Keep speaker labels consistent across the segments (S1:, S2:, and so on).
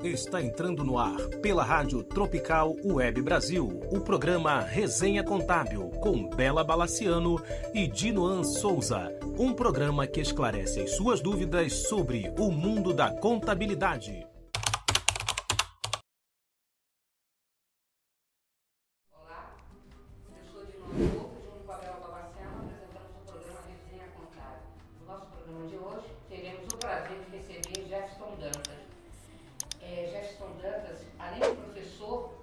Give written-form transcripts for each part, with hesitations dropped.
S1: Está entrando no ar, pela Rádio Tropical Web Brasil, o programa Resenha Contábil, com Bela Balaciano e Dinoan Souza. Um programa que esclarece as suas dúvidas sobre o mundo da contabilidade.
S2: Olá, eu sou Dinoan Souza, junto com a Bela Balaciano, apresentamos o programa Resenha Contábil. No nosso programa de hoje, teremos o prazer de receber Jefferson Dantas. Jefferson Dantas, além de professor,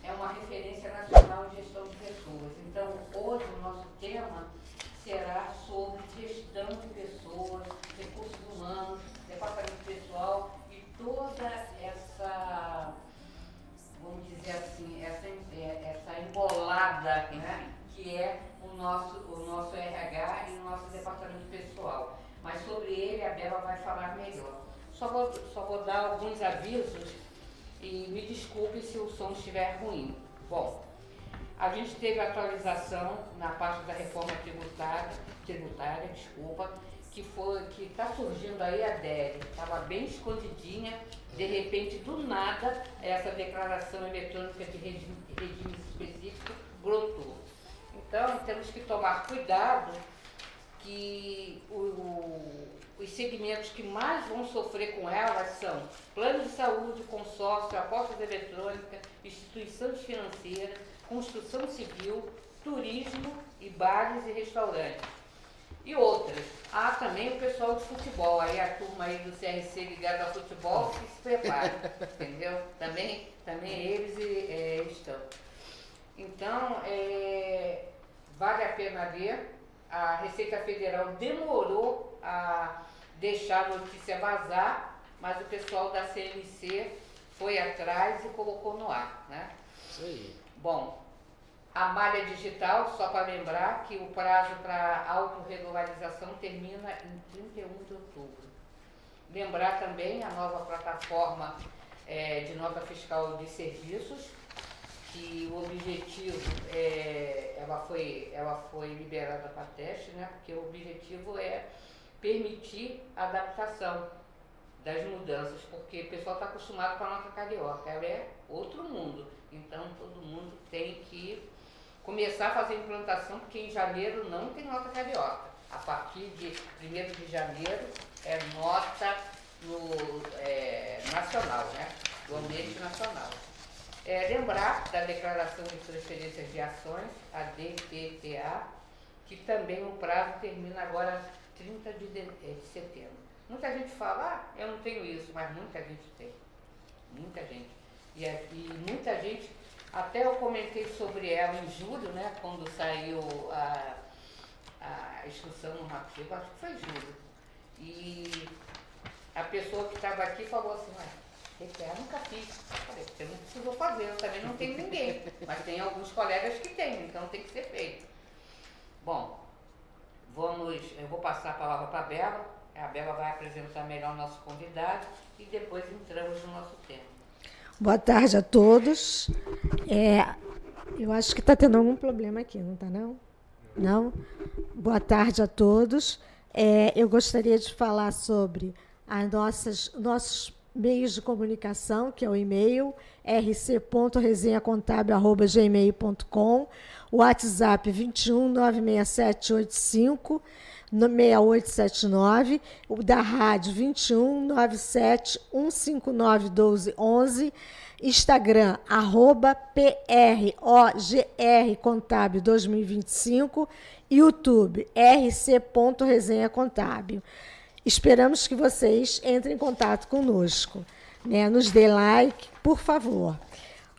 S2: é uma referência nacional em gestão de pessoas. Então, hoje o nosso tema será sobre gestão de pessoas, recursos humanos, departamento pessoal e toda essa, vamos dizer assim, essa embolada, né, que é o nosso RH e o nosso departamento pessoal. Mas sobre ele a Bela vai falar melhor. Só vou dar alguns avisos e me desculpe se o som estiver ruim. Bom, a gente teve atualização na parte da reforma tributária, que está surgindo aí a DERE. Estava bem escondidinha, de repente, do nada, essa declaração eletrônica de regime específico brotou. Então, temos que tomar cuidado que os segmentos que mais vão sofrer com elas são plano de saúde, consórcio, apostas eletrônicas, instituições financeiras, construção civil, turismo e bares e restaurantes. E outras. Há também o pessoal de futebol, aí a turma aí do CRC ligada ao futebol, que se prepare, entendeu? Também eles estão. Então, vale a pena ver. A Receita Federal demorou a deixar a notícia vazar, mas o pessoal da CNC foi atrás e colocou no ar, né?
S3: Isso aí.
S2: Bom, a malha digital, só para lembrar que o prazo para autorregularização termina em 31 de outubro. Lembrar também a nova plataforma de nota fiscal de serviços, que o objetivo ela foi liberada para teste, né? Porque o objetivo é permitir a adaptação das mudanças, porque o pessoal está acostumado com a nota carioca, ela é outro mundo, então todo mundo tem que começar a fazer a implantação, porque em janeiro não tem nota carioca. A partir de 1º de janeiro é nota nacional, né? Do ambiente nacional. Lembrar da Declaração de Transferências de Ações, a DPTA, que também o prazo termina agora 30 de setembro. Muita gente fala, eu não tenho isso, mas muita gente tem. Muita gente. E muita gente, até eu comentei sobre ela em julho, né, quando saiu a instrução normativa, acho que foi julho. E a pessoa que estava aqui falou assim, DPA nunca fiz. Eu falei, você não precisou fazer, eu também não tenho ninguém. Mas tem alguns colegas que têm, então tem que ser feito. Bom, eu vou passar a palavra para a Bela. A Bela vai apresentar melhor o nosso convidado e depois entramos no nosso tema.
S4: Boa tarde a todos. Eu acho que está tendo algum problema aqui, não está não? Não? Boa tarde a todos. Eu gostaria de falar sobre nossos meios de comunicação, que é o e-mail rc.resenhacontábil@gmail.com, o WhatsApp 21 96785 6879, o da rádio 21 97 159 1211, Instagram @PROGR Contábil 2025, YouTube rc.resenhacontábil. Esperamos que vocês entrem em contato conosco, né? Nos dê like, por favor.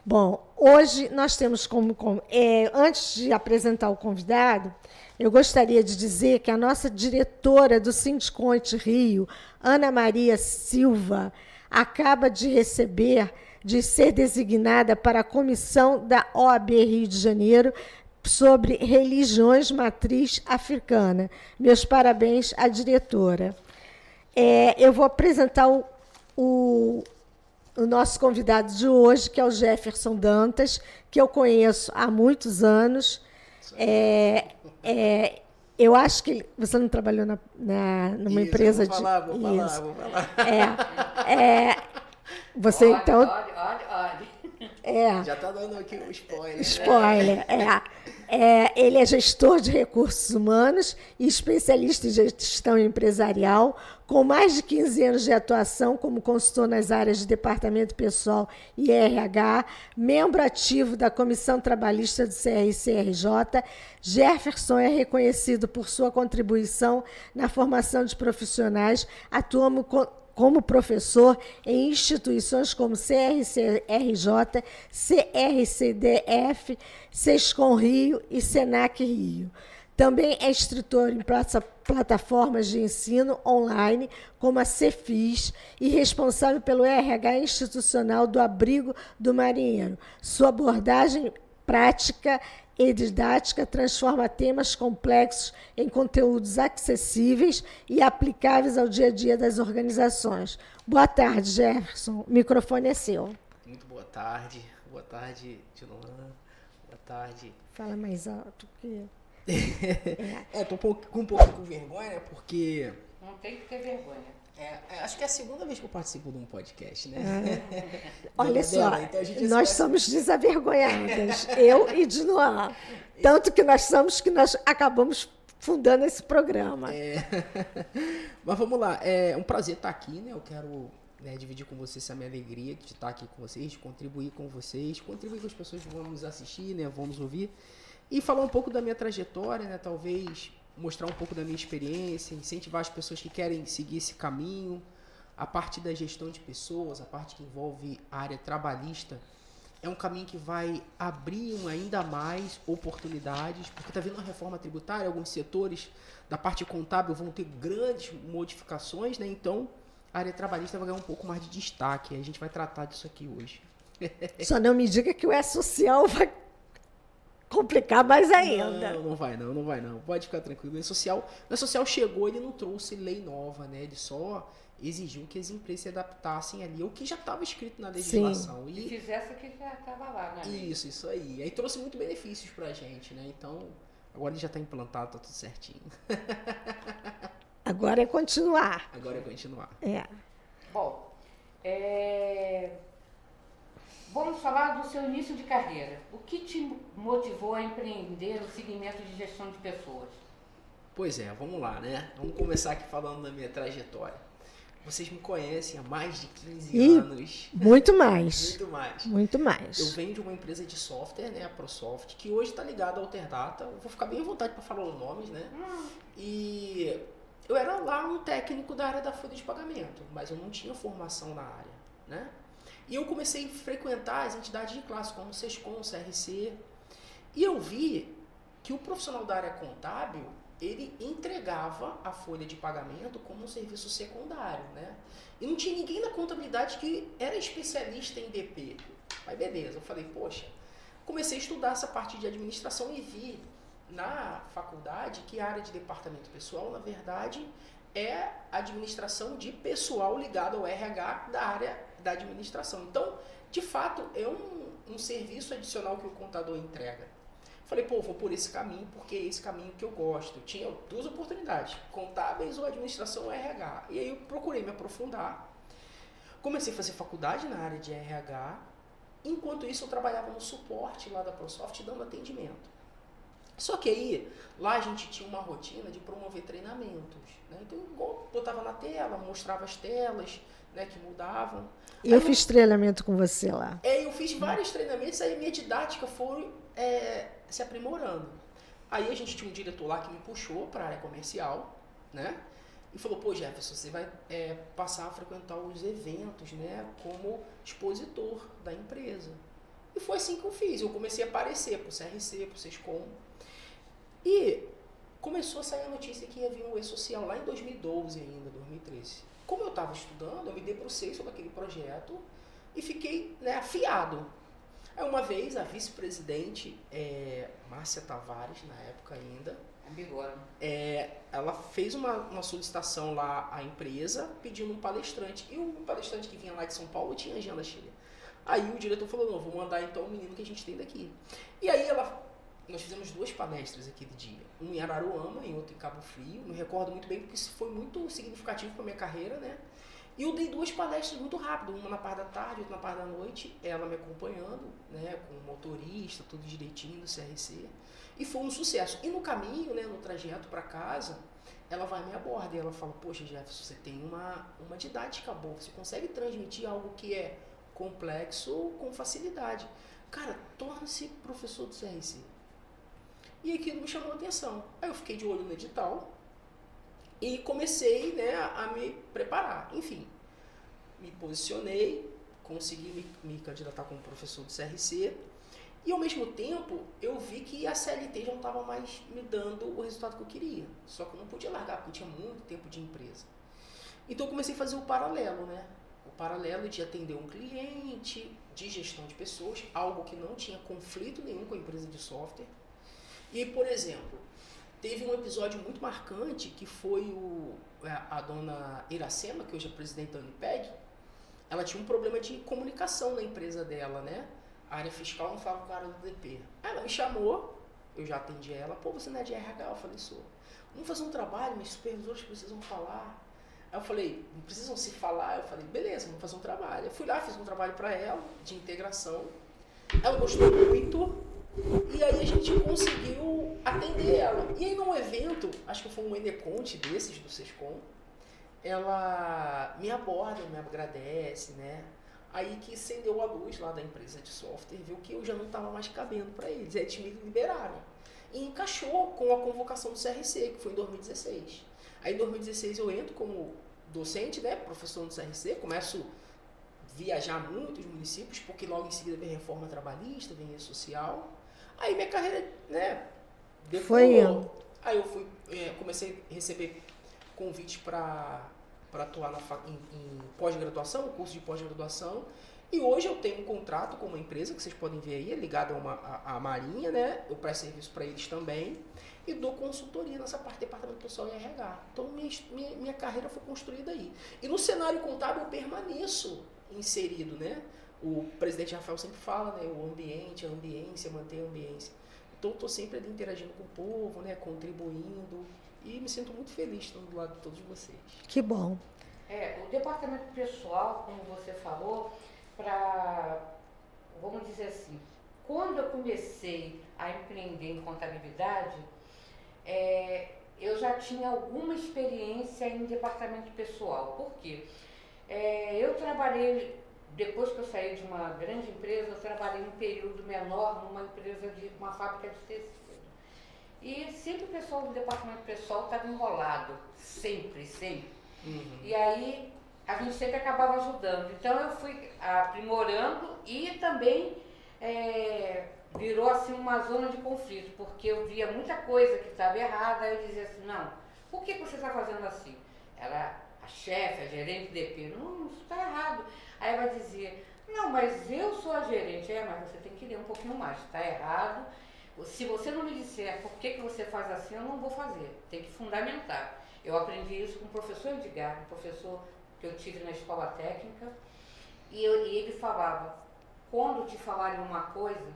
S4: Bom, hoje nós temos antes de apresentar o convidado, eu gostaria de dizer que a nossa diretora do Sindicont Rio, Ana Maria Silva, acaba de ser designada para a comissão da OAB Rio de Janeiro sobre religiões matriz africana. Meus parabéns à diretora. Eu vou apresentar o nosso convidado de hoje, que é o Jefferson Dantas, que eu conheço há muitos anos. Eu acho que você não trabalhou numa empresa
S3: vou falar.
S4: Você
S2: olha,
S4: então...
S2: Olha.
S3: Já tá dando aqui um spoiler.
S4: Spoiler, ele é gestor de recursos humanos e especialista em gestão empresarial, com mais de 15 anos de atuação como consultor nas áreas de departamento pessoal e RH, membro ativo da Comissão Trabalhista do CRCRJ. Jefferson é reconhecido por sua contribuição na formação de profissionais, atuando como professor em instituições como CRCRJ, CRCDF, Sescom Rio e Senac Rio. Também é instrutor em plataformas de ensino online, como a Cefis, e responsável pelo RH institucional do Abrigo do Marinheiro. Sua abordagem prática e didática transforma temas complexos em conteúdos acessíveis e aplicáveis ao dia a dia das organizações. Boa tarde, Jefferson. O microfone é seu.
S3: Muito boa tarde. Boa tarde, Diloan. Boa tarde.
S4: Fala mais alto que...
S3: Tô com um pouco com vergonha, né? Porque...
S2: Não tem que ter vergonha.
S3: Acho que é a segunda vez que eu participo de um podcast, né?
S4: Olha só,
S3: então
S4: nós somos desavergonhadas, eu e Dinoan. Tanto que nós acabamos fundando esse programa.
S3: Mas vamos lá, é um prazer estar aqui, né? Eu quero dividir com vocês essa minha alegria de estar aqui com vocês, de contribuir com vocês, contribuir com as pessoas que vão nos assistir, né? Vão nos ouvir. E falar um pouco da minha trajetória, né? Talvez mostrar um pouco da minha experiência, incentivar as pessoas que querem seguir esse caminho. A parte da gestão de pessoas, a parte que envolve a área trabalhista, é um caminho que vai abrir ainda mais oportunidades, porque está vindo uma reforma tributária, alguns setores da parte contábil vão ter grandes modificações, né? Então a área trabalhista vai ganhar um pouco mais de destaque. A gente vai tratar disso aqui hoje.
S4: Só não me diga que o E-Social vai complicar mais ainda.
S3: Não vai não. Pode ficar tranquilo. O E-Social chegou, ele não trouxe lei nova, né? Ele só exigiu que as empresas se adaptassem ali, o que já estava escrito na legislação.
S2: Sim. E fizesse o que já estava lá, né?
S3: Isso aí. Aí trouxe muito benefícios pra gente, né? Então, agora ele já está implantado, tá tudo certinho.
S4: Agora é continuar.
S2: Bom, vamos falar do seu início de carreira. O que te motivou a empreender no segmento de gestão de pessoas?
S3: Pois é, vamos lá, né? Vamos começar aqui falando da minha trajetória. Vocês me conhecem há mais de 15 anos.
S4: Muito mais.
S3: Muito mais. Eu venho de uma empresa de software, né, a ProSoft, que hoje está ligada ao Alterdata. Eu vou ficar bem à vontade para falar os nomes, né? E eu era lá um técnico da área da folha de pagamento, mas eu não tinha formação na área, né? E eu comecei a frequentar as entidades de classe, como o Sescom, o CRC, e eu vi que o profissional da área contábil, ele entregava a folha de pagamento como um serviço secundário, né? E não tinha ninguém na contabilidade que era especialista em DP. Aí beleza, eu falei, poxa, comecei a estudar essa parte de administração e vi na faculdade que a área de departamento pessoal, na verdade, é administração de pessoal ligado ao RH da área da administração. Então, de fato, é um serviço adicional que o contador entrega. Falei, vou por esse caminho, porque é esse caminho que eu gosto. Eu tinha duas oportunidades, contábeis ou administração ou RH. E aí eu procurei me aprofundar. Comecei a fazer faculdade na área de RH. Enquanto isso, eu trabalhava no suporte lá da ProSoft, dando atendimento. Só que aí, lá a gente tinha uma rotina de promover treinamentos, né? Então, eu botava na tela, mostrava as telas, né, que mudavam.
S4: E eu fiz treinamento com você lá.
S3: Eu fiz vários treinamentos, aí minha didática foi se aprimorando. Aí a gente tinha um diretor lá que me puxou para a área comercial, né? E falou, Jefferson, você vai passar a frequentar os eventos, né, como expositor da empresa. E foi assim que eu fiz. Eu comecei a aparecer pro CRC, pro Sescom. E começou a sair a notícia que ia vir um E-Social lá em 2012 ainda, 2013. Como eu estava estudando, eu me debrucei sobre aquele projeto e fiquei, né, afiado. Aí uma vez a vice-presidente, Márcia Tavares, na época ainda, ela fez uma solicitação lá à empresa pedindo um palestrante. E o palestrante que vinha lá de São Paulo tinha agenda cheia. Aí o diretor falou, não, vou mandar então o menino que a gente tem daqui. E aí nós fizemos 2 palestras aquele dia. Um em Araruama e outro em Cabo Frio. Me recordo muito bem porque isso foi muito significativo para a minha carreira, né? E eu dei 2 palestras muito rápido, uma na parte da tarde, outra na parte da noite, ela me acompanhando, né, com o motorista, tudo direitinho do CRC. E foi um sucesso. E no caminho, né, no trajeto para casa, ela vai me aborda e ela fala, poxa, Jefferson, você tem uma didática boa, você consegue transmitir algo que é complexo com facilidade. Cara, torna-se professor do CRC. E aquilo me chamou a atenção. Aí eu fiquei de olho no edital e comecei, né, a me preparar. Enfim, me posicionei, consegui me candidatar como professor do CRC. E ao mesmo tempo, eu vi que a CLT já não estava mais me dando o resultado que eu queria. Só que eu não podia largar, porque eu tinha muito tempo de empresa. Então eu comecei a fazer o paralelo, né? O paralelo de atender um cliente, de gestão de pessoas, algo que não tinha conflito nenhum com a empresa de software. E, por exemplo, teve um episódio muito marcante que foi a dona Iracema, que hoje é presidente da Unipeg. Ela tinha um problema de comunicação na empresa dela, né? A área fiscal não fala com o cara do DP. Ela me chamou, eu já atendi ela. Pô, você não é de RH? Eu falei, sou. Vamos fazer um trabalho, meus supervisores precisam falar. Aí eu falei, não precisam se falar? Eu falei, beleza, vamos fazer um trabalho. Eu fui lá, fiz um trabalho para ela, de integração. Ela gostou muito. E aí a gente conseguiu atender ela. E aí num evento, acho que foi um Eneconte desses, do Sescom, ela me aborda, me agradece, né? Aí que acendeu a luz lá da empresa de software, viu que eu já não estava mais cabendo para eles. Aí eles me liberaram. E encaixou com a convocação do CRC, que foi em 2016. Aí em 2016 eu entro como docente, né, professor no CRC, começo a viajar muitos municípios, porque logo em seguida vem reforma trabalhista, vem rede social. Aí minha carreira, né, decolou. Aí eu fui, comecei a receber convites para atuar em pós-graduação, curso de pós-graduação. E hoje eu tenho um contrato com uma empresa, que vocês podem ver aí, é ligada à Marinha, né? Eu presto serviço para eles também. E dou consultoria nessa parte de departamento pessoal e RH. Então minha carreira foi construída aí. E no cenário contábil eu permaneço inserido, né? O presidente Rafael sempre fala, né? O ambiente, a ambiência, manter a ambiência. Então eu estou sempre ali interagindo com o povo, né? Contribuindo. E me sinto muito feliz estando do lado de todos vocês.
S4: Que bom.
S2: O departamento pessoal, como você falou, vamos dizer assim, quando eu comecei a empreender em contabilidade, eu já tinha alguma experiência em departamento pessoal. Por quê? Eu trabalhei, depois que eu saí de uma grande empresa, eu trabalhei um período menor numa empresa de uma fábrica de tecido. E sempre o pessoal do departamento pessoal estava enrolado, sempre. Uhum. E aí a gente sempre acabava ajudando. Então eu fui aprimorando e também virou assim uma zona de conflito, porque eu via muita coisa que estava errada, aí eu dizia assim, não, por que você está fazendo assim? Ela, a chefe, a gerente do DP, não, isso está errado. Aí ela dizia, não, mas eu sou a gerente, mas você tem que ler um pouquinho mais, está errado. Se você não me disser por que você faz assim, eu não vou fazer. Tem que fundamentar. Eu aprendi isso com o professor Edgar, um professor que eu tive na escola técnica, e ele falava, quando te falarem uma coisa,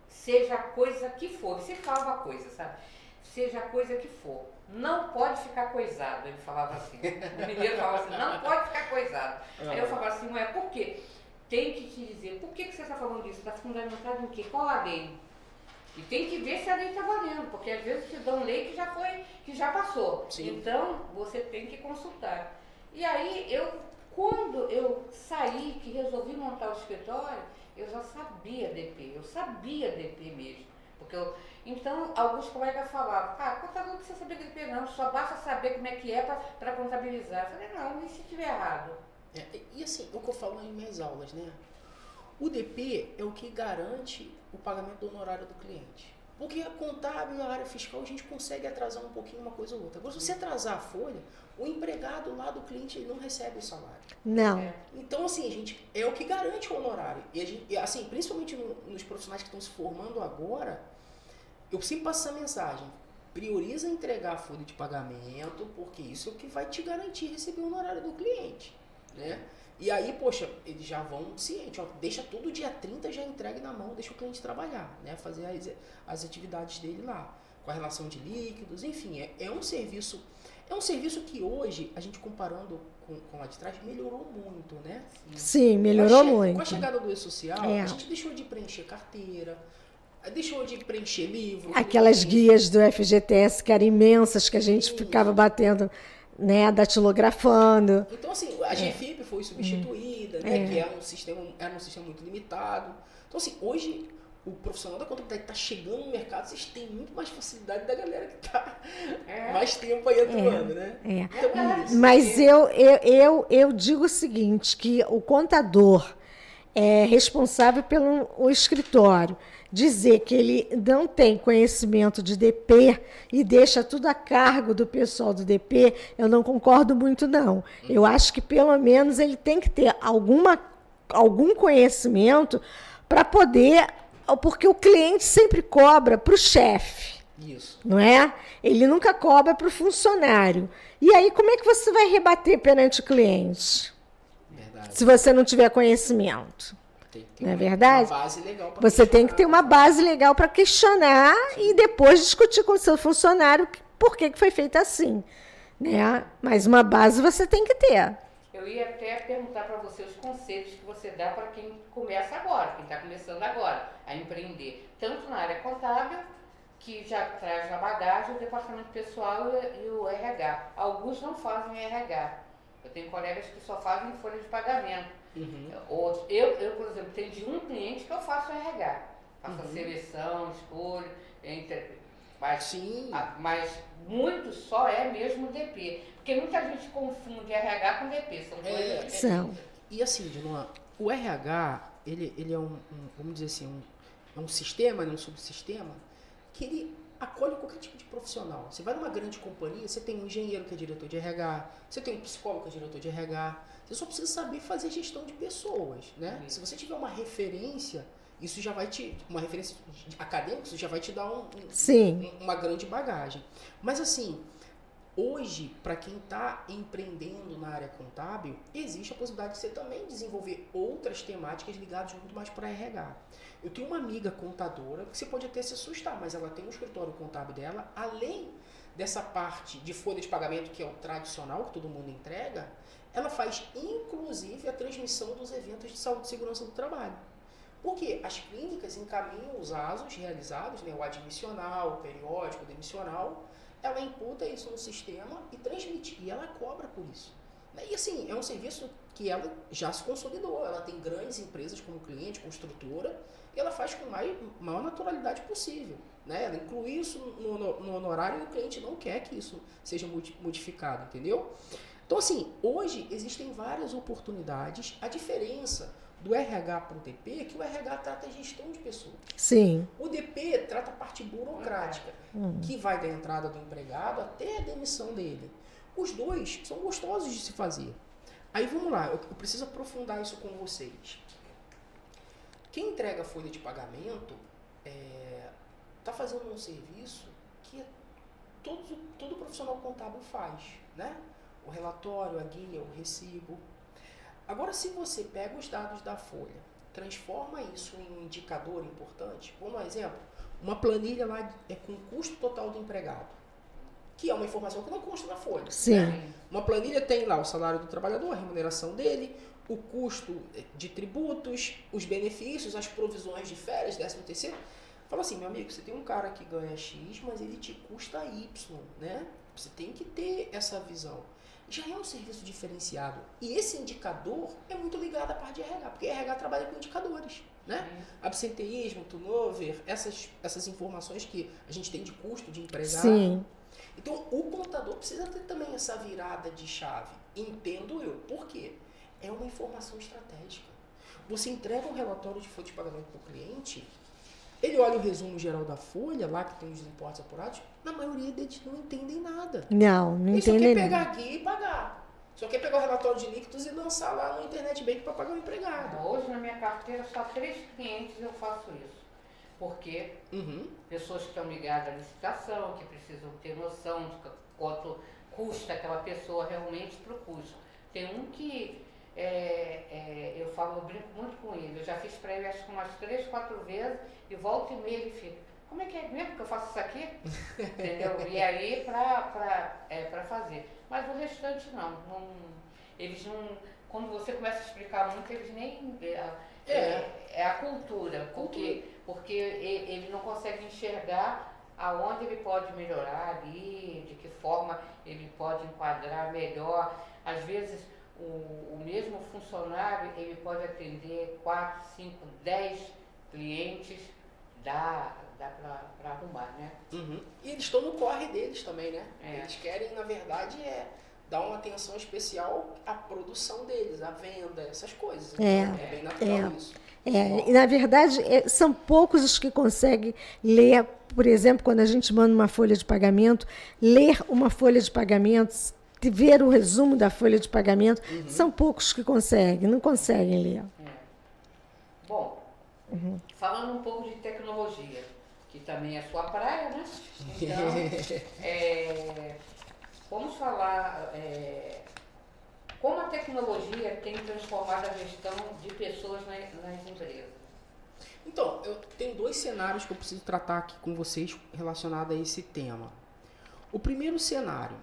S2: seja a coisa que for, você fala uma coisa, sabe? Seja a coisa que for, não pode ficar coisado, ele falava assim. O mineiro falava assim, não pode ficar coisado. Aí eu falava assim, mas por quê? Tem que te dizer, por que você está falando isso? Está fundamentado em quê? Qual a lei? E tem que ver se a lei está valendo, porque às vezes te dão lei que já passou. Sim. Então, você tem que consultar. E aí, quando eu saí, que resolvi montar o escritório, eu já sabia DP, mesmo. Então, alguns colegas falavam, contador não precisa saber DP não, só basta saber como é que é para contabilizar. Eu falei, não, e se estiver errado?
S3: E assim, o que eu falo nas minhas aulas, né? O DP é o que garante o pagamento do honorário do cliente. Porque a contábil e a área fiscal a gente consegue atrasar um pouquinho uma coisa ou outra. Agora, se você atrasar a folha, o empregado lá do cliente ele não recebe o salário.
S4: Não.
S3: Então, assim, a gente é o que garante o honorário. E assim, principalmente nos profissionais que estão se formando agora, eu sempre passo essa mensagem. Prioriza entregar a folha de pagamento, porque isso é o que vai te garantir receber o honorário do cliente, né? E aí, poxa, eles já vão ciente, deixa todo dia 30 já entregue na mão, deixa o cliente trabalhar, né? Fazer as atividades dele lá. com a relação de líquidos, enfim, é um serviço que hoje, a gente comparando com lá de trás, melhorou muito, né?
S4: Sim, melhorou muito.
S3: Com a chegada do e-social, a gente deixou de preencher carteira, deixou de preencher livro.
S4: Aquelas guias do FGTS que eram imensas, que a gente ficava batendo, né, datilografando.
S3: Então, assim, a GFIP foi substituída, né, que era um sistema muito limitado. Então, assim, hoje o profissional da contabilidade está chegando no mercado, vocês têm muito mais facilidade da galera que está mais tempo aí atuando, né? Então,
S4: mas eu digo o seguinte, que o contador é responsável pelo escritório. Dizer que ele não tem conhecimento de DP e deixa tudo a cargo do pessoal do DP, eu não concordo muito, não. Eu acho que, pelo menos, ele tem que ter algum conhecimento para poder... Porque o cliente sempre cobra para o chefe.
S3: Isso.
S4: Não é? Ele nunca cobra para o funcionário. E aí, como é que você vai rebater perante o cliente?
S3: Verdade.
S4: Se você não tiver conhecimento. Não é verdade?
S3: Uma base legal pra
S4: você tem que ter uma base legal para questionar e depois discutir com o seu funcionário por que foi feito assim. Né? Mas uma base você tem que ter.
S2: Eu ia até perguntar para você os conselhos que você dá para quem começa agora, quem está começando agora a empreender. Tanto na área contábil, que já traz na bagagem o departamento pessoal e o RH. Alguns não fazem RH. Eu tenho colegas que só fazem folha de pagamento. Outros, eu, por exemplo, tenho de um cliente que eu faço RH. Faço a seleção, escolho, mas muito só é mesmo DP. Porque muita gente confunde RH com DP, são coisas diferentes.
S3: E assim, Dilma, o RH, ele é vamos dizer assim, é um sistema, né, um subsistema, que ele acolhe qualquer tipo de profissional. Você vai numa grande companhia, você tem um engenheiro que é diretor de RH, você tem um psicólogo que é diretor de RH, você só precisa saber fazer gestão de pessoas, né? Se você tiver uma referência, isso já vai uma referência acadêmica, isso já vai te dar uma grande bagagem. Mas assim, hoje, para quem está empreendendo na área contábil, existe a possibilidade de você também desenvolver outras temáticas ligadas muito mais para RH. Eu tenho uma amiga contadora que você pode até se assustar, mas ela tem um escritório contábil dela, além dessa parte de folha de pagamento, que é o tradicional, que todo mundo entrega, ela faz inclusive a transmissão dos eventos de saúde e segurança do trabalho. Porque as clínicas encaminham os ASOs realizados, né, o admissional, o periódico, o demissional, ela imputa isso no sistema e transmite, e ela cobra por isso. E assim, é um serviço que ela já se consolidou, ela tem grandes empresas como cliente, construtora, e ela faz com a maior naturalidade possível. Né? Ela inclui isso no honorário e o cliente não quer que isso seja modificado, entendeu? Então assim, hoje existem várias oportunidades, a diferença do RH para o DP é que o RH trata a gestão de pessoas.
S4: Sim.
S3: O DP trata a parte burocrática, que vai da entrada do empregado até a demissão dele. Os dois são gostosos de se fazer. Aí vamos lá, eu preciso aprofundar isso com vocês. Quem entrega a folha de pagamento está fazendo um serviço que todo profissional contábil faz, né? O relatório, a guia, o recibo. Agora, se você pega os dados da folha, transforma isso em um indicador importante, vamos dar um exemplo, uma planilha lá com o custo total do empregado, que é uma informação que não consta na folha.
S4: Sim.
S3: Né? Uma planilha tem lá o salário do trabalhador, a remuneração dele, o custo de tributos, os benefícios, as provisões de férias, 13º. Fala assim, meu amigo, você tem um cara que ganha X, mas ele te custa Y, né? Você tem que ter essa visão. Já é um serviço diferenciado. E esse indicador é muito ligado à parte de RH, porque RH trabalha com indicadores, né? Absenteísmo, turnover, essas informações que a gente tem de custo de empregado.
S4: Sim.
S3: Então, o contador precisa ter também essa virada de chave. Entendo eu. Por quê? É uma informação estratégica. Você entrega um relatório de folha de pagamento para o cliente, ele olha o resumo geral da folha, lá que tem os importes apurados, na maioria deles não entendem nada.
S4: Não entendem nada.
S3: Ele só quer pegar aqui e pagar. Só quer pegar o relatório de líquidos e lançar lá no Internet Bank para pagar o empregado.
S2: Hoje, na minha carteira, só 3 clientes eu faço isso. Porque pessoas que estão ligadas à licitação, que precisam ter noção de quanto custa aquela pessoa realmente para o custo. Tem um que eu brinco muito com ele. Eu já fiz para ele acho que umas 3, 4 vezes e volta e meia ele fica. como é que é mesmo que eu faço isso aqui? Entendeu? E aí para fazer. Mas o restante não. Eles não. Quando você começa a explicar muito, eles nem. É a cultura, porque ele não consegue enxergar aonde ele pode melhorar ali, de que forma ele pode enquadrar melhor. Às vezes, o mesmo funcionário, ele pode atender 4, 5, 10 clientes, dá para arrumar, né?
S3: Uhum. E eles estão no corre deles também, né? Eles querem, na verdade, dar uma atenção especial à produção deles, à venda, essas coisas. Então, é bem natural isso.
S4: E na verdade, são poucos os que conseguem ler, por exemplo, quando a gente manda uma folha de pagamento, ler uma folha de pagamento, ver o resumo da folha de pagamento, são poucos que não conseguem ler.
S2: Bom, falando um pouco de tecnologia, que também é sua praia, né? Então, vamos falar como a tecnologia tem transformado a gestão de pessoas nas empresas.
S3: Então, eu tenho 2 cenários que eu preciso tratar aqui com vocês relacionados a esse tema. O primeiro cenário,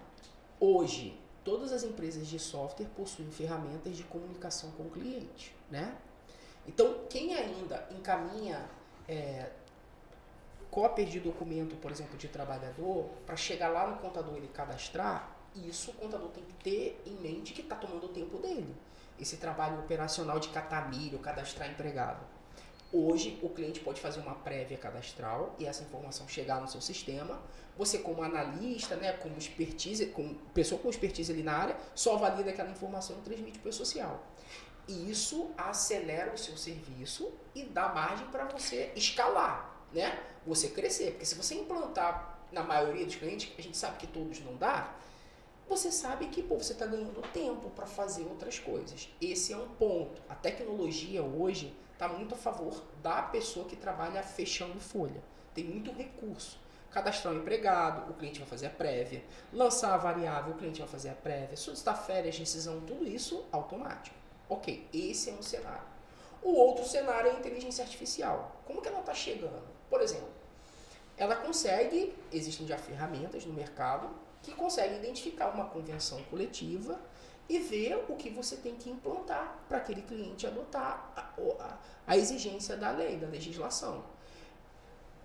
S3: hoje, todas as empresas de software possuem ferramentas de comunicação com o cliente, né? Então, quem ainda encaminha cópias de documento, por exemplo, de trabalhador, para chegar lá no contador e cadastrar, isso o contador tem que ter em mente que está tomando o tempo dele. Esse trabalho operacional de catar milho, cadastrar empregado. Hoje, o cliente pode fazer uma prévia cadastral e essa informação chegar no seu sistema. Você, como analista, né, como pessoa com expertise ali na área, só valida aquela informação e transmite para o social. E isso acelera o seu serviço e dá margem para você escalar, né? Você crescer. Porque se você implantar na maioria dos clientes, a gente sabe que todos não dá, você sabe que você está ganhando tempo para fazer outras coisas. Esse é um ponto. A tecnologia hoje está muito a favor da pessoa que trabalha fechando folha. Tem muito recurso. Cadastrar um empregado, o cliente vai fazer a prévia. Lançar a variável, o cliente vai fazer a prévia. Solicitar férias, rescisão, tudo isso automático. Ok, esse é um cenário. O outro cenário é a inteligência artificial. Como que ela está chegando? Por exemplo, ela consegue, existem já ferramentas no mercado, que conseguem identificar uma convenção coletiva e ver o que você tem que implantar para aquele cliente adotar a exigência da lei, da legislação.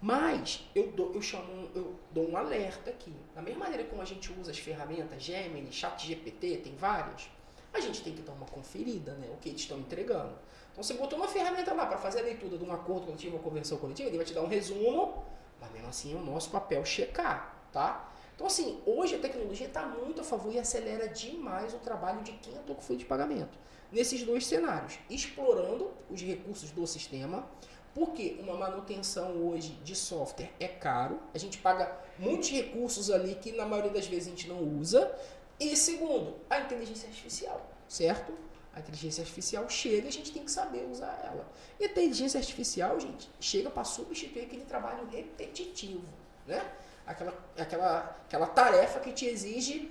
S3: Mas eu dou um alerta aqui. Da mesma maneira como a gente usa as ferramentas Gemini, ChatGPT, tem várias, a gente tem que dar uma conferida, né, o que eles estão entregando. Então, você botou uma ferramenta lá para fazer a leitura de um acordo coletivo ou convenção coletiva, ele vai te dar um resumo, mas mesmo assim é o nosso papel checar, tá? Então, assim, hoje a tecnologia está muito a favor e acelera demais o trabalho de quem atua com folha de pagamento. Nesses 2 cenários, explorando os recursos do sistema, porque uma manutenção hoje de software é caro, a gente paga muitos recursos ali que na maioria das vezes a gente não usa. E segundo, a inteligência artificial, certo? A inteligência artificial chega e a gente tem que saber usar ela. E a inteligência artificial, gente, chega para substituir aquele trabalho repetitivo, né? Aquela tarefa que te exige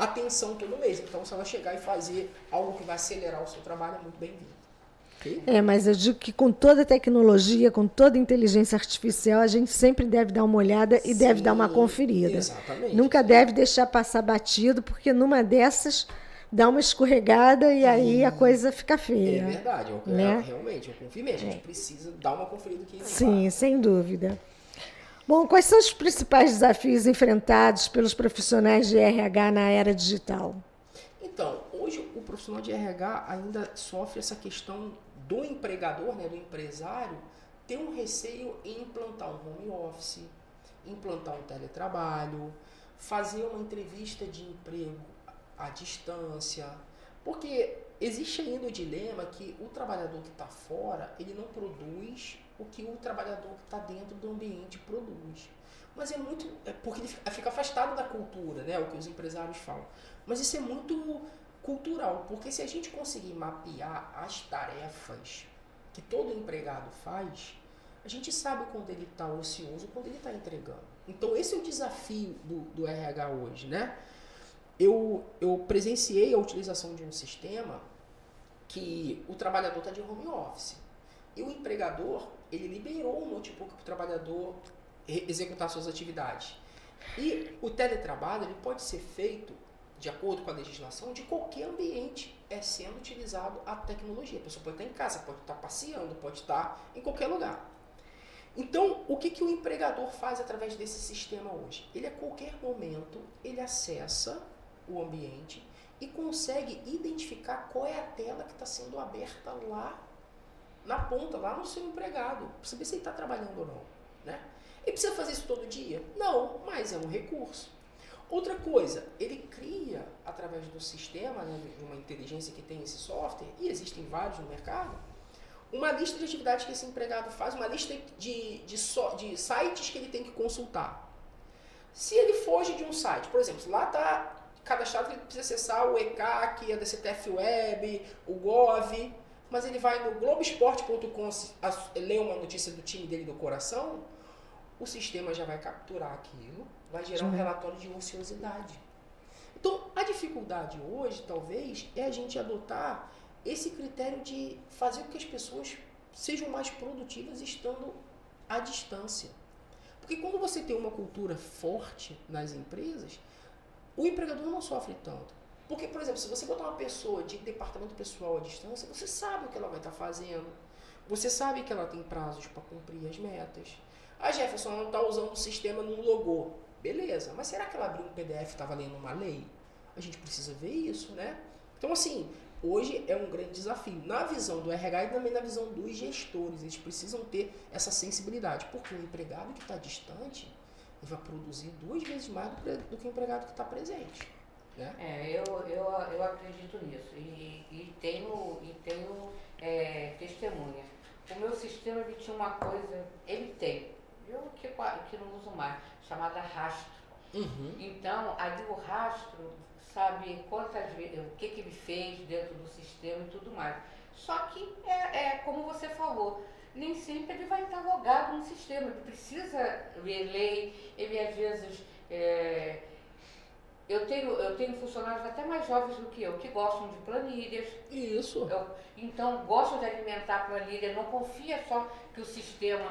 S3: atenção todo mês. Então, se ela chegar e fazer algo que vai acelerar o seu trabalho, é muito bem-vindo. Okay?
S4: Mas eu digo que com toda a tecnologia, com toda a inteligência artificial, a gente sempre deve dar uma olhada e deve dar uma conferida.
S3: Exatamente.
S4: Nunca deve deixar passar batido, porque numa dessas dá uma escorregada e aí a coisa fica feia.
S3: É verdade,
S4: né?
S3: Realmente, eu confio mesmo. A gente precisa dar uma conferida aqui.
S4: Sim, sem dúvida. Bom, quais são os principais desafios enfrentados pelos profissionais de RH na era digital?
S3: Então, hoje o profissional de RH ainda sofre essa questão do empregador, né, do empresário, ter um receio em implantar um home office, implantar um teletrabalho, fazer uma entrevista de emprego à distância, porque existe ainda o dilema que o trabalhador que está fora, ele não produz o que o trabalhador que está dentro do ambiente produz. Mas porque ele fica afastado da cultura, né, o que os empresários falam. Mas isso é muito cultural, porque se a gente conseguir mapear as tarefas que todo empregado faz, a gente sabe quando ele está ocioso, quando ele está entregando. Então esse é o desafio do RH hoje, né? Eu presenciei a utilização de um sistema que o trabalhador está de home office. E o empregador, ele liberou o notebook para o trabalhador executar suas atividades. E o teletrabalho ele pode ser feito, de acordo com a legislação, de qualquer ambiente sendo utilizado a tecnologia. A pessoa pode estar em casa, pode estar passeando, pode estar em qualquer lugar. Então, o que o empregador faz através desse sistema hoje? Ele, a qualquer momento, ele acessa o ambiente e consegue identificar qual é a tela que está sendo aberta lá na ponta, lá no seu empregado, para saber se ele está trabalhando ou não, né? Ele precisa fazer isso todo dia? Não, mas é um recurso. Outra coisa, ele cria, através do sistema, né, de uma inteligência que tem esse software, e existem vários no mercado, uma lista de atividades que esse empregado faz, uma lista de sites que ele tem que consultar. Se ele foge de um site, por exemplo, lá está cadastrado que ele precisa acessar o ECAC, a DCTF Web, o Gov, mas ele vai no Globoesporte.com ler uma notícia do time dele do coração, o sistema já vai capturar aquilo, vai gerar um relatório de ociosidade. Então, a dificuldade hoje, talvez, é a gente adotar esse critério de fazer com que as pessoas sejam mais produtivas estando à distância. Porque quando você tem uma cultura forte nas empresas, o empregador não sofre tanto. Porque, por exemplo, se você botar uma pessoa de departamento pessoal à distância, você sabe o que ela vai estar fazendo, você sabe que ela tem prazos para cumprir as metas. A Jefferson não está usando o sistema no logo. Beleza, mas será que ela abriu um PDF e estava lendo uma lei? A gente precisa ver isso, né? Então, assim, hoje é um grande desafio. Na visão do RH e também na visão dos gestores, eles precisam ter essa sensibilidade. Porque o empregado que está distante vai produzir 2 vezes mais do que o empregado que está presente. Né?
S2: Eu acredito nisso. E tenho testemunha. O meu sistema ele tinha uma coisa, ele tem, eu que não uso mais, chamada rastro. Então, ali o rastro sabe quantas vezes, o que ele fez dentro do sistema e tudo mais. Só que como você falou, nem sempre ele vai estar logado no sistema, ele precisa ler lei, ele às vezes... Eu tenho funcionários até mais jovens do que eu, que gostam de planilhas.
S3: Isso.
S2: Então, gostam de alimentar a planilha, não confia só que o sistema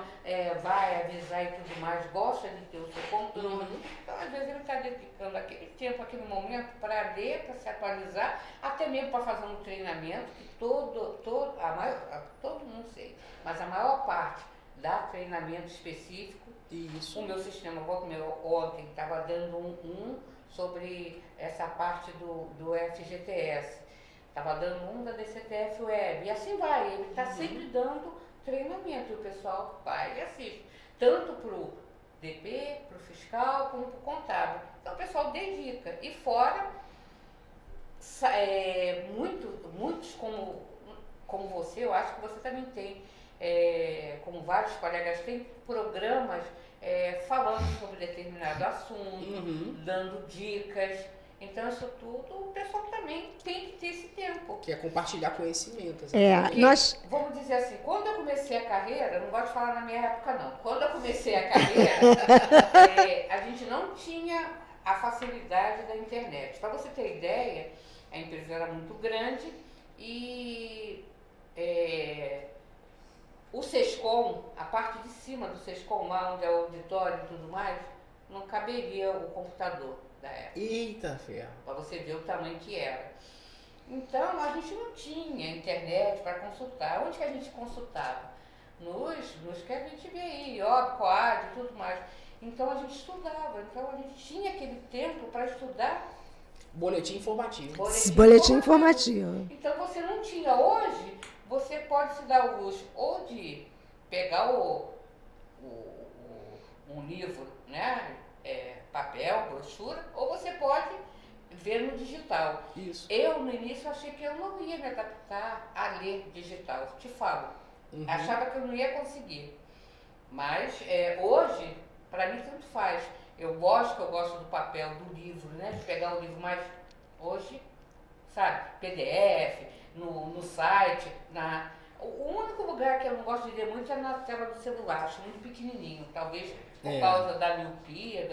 S2: vai avisar e tudo mais, gosta de ter o seu controle. Então, às vezes, ele está dedicando aquele tempo, aquele momento para ler, para se atualizar, até mesmo para fazer um treinamento, que todo mundo sei, mas a maior parte dá treinamento específico.
S3: Isso.
S2: O meu sistema, ontem, estava dando sobre essa parte do FGTS. Estava dando da DCTF Web. E assim vai, ele está sempre dando treinamento. E o pessoal vai e assiste. Tanto para o DP, para o fiscal, como para o contábil. Então o pessoal dedica. E fora, muitos como você, eu acho que você também tem, como vários colegas têm, programas falando sobre determinado assunto, dando dicas. Então, isso tudo, o pessoal também tem que ter esse tempo.
S3: Que é compartilhar conhecimento.
S2: Vamos dizer assim, quando eu comecei a carreira, não gosto de falar na minha época não, quando eu comecei a carreira, a gente não tinha a facilidade da internet. Para você ter ideia, a empresa era muito grande e... o Sescom, a parte de cima do Sescom, lá onde é o auditório e tudo mais, não caberia o computador da época.
S3: Eita, ferro.
S2: Para você ver o tamanho que era. Então, a gente não tinha internet para consultar. Onde que a gente consultava? Nos que a gente vê aí, COAD e tudo mais. Então, a gente estudava. Então, a gente tinha aquele tempo para estudar.
S3: Boletim informativo.
S4: Boletim informativo.
S2: Então, você não tinha hoje... Você pode se dar o luxo ou de pegar um livro, né, papel, brochura, ou você pode ver no digital.
S3: Isso.
S2: Eu, no início, achei que eu não ia me adaptar a ler digital, te falo. Achava que eu não ia conseguir. Mas hoje, para mim, tanto faz. Eu gosto do papel, do livro, né, de pegar o livro, mas hoje, sabe, PDF... No site, o único lugar que eu não gosto de ler muito é na tela do celular, acho muito pequenininho, talvez por causa da miopia,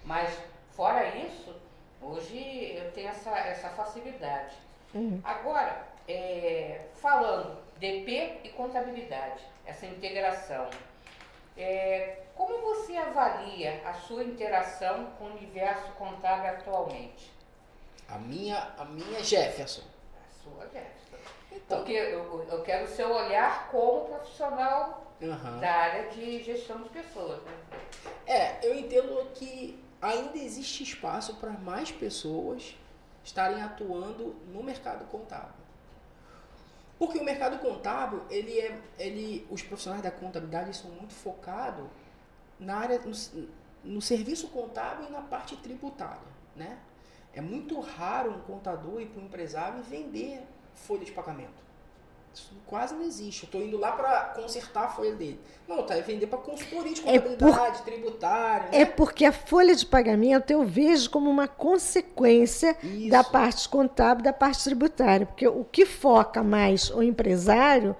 S2: mas fora isso, hoje eu tenho essa facilidade. Agora, falando DP e contabilidade, essa integração, Como você avalia a sua interação com o universo contábil atualmente?
S3: A minha Jefferson.
S2: A sua, Jefferson.
S3: Então,
S2: porque eu quero o seu olhar como profissional da área de gestão de pessoas, né?
S3: Eu entendo que ainda existe espaço para mais pessoas estarem atuando no mercado contábil. Porque o mercado contábil, os profissionais da contabilidade são muito focados na área, no serviço contábil e na parte tributária, né? É muito raro um contador ir para um empresário e vender folha de pagamento. Isso quase não existe. Eu estou indo lá para consertar a folha dele. Não, é vender para consultoria de contabilidade, tributária. Né?
S4: É porque a folha de pagamento eu vejo como uma consequência da parte contábil, da parte tributária. Porque o que foca mais o empresário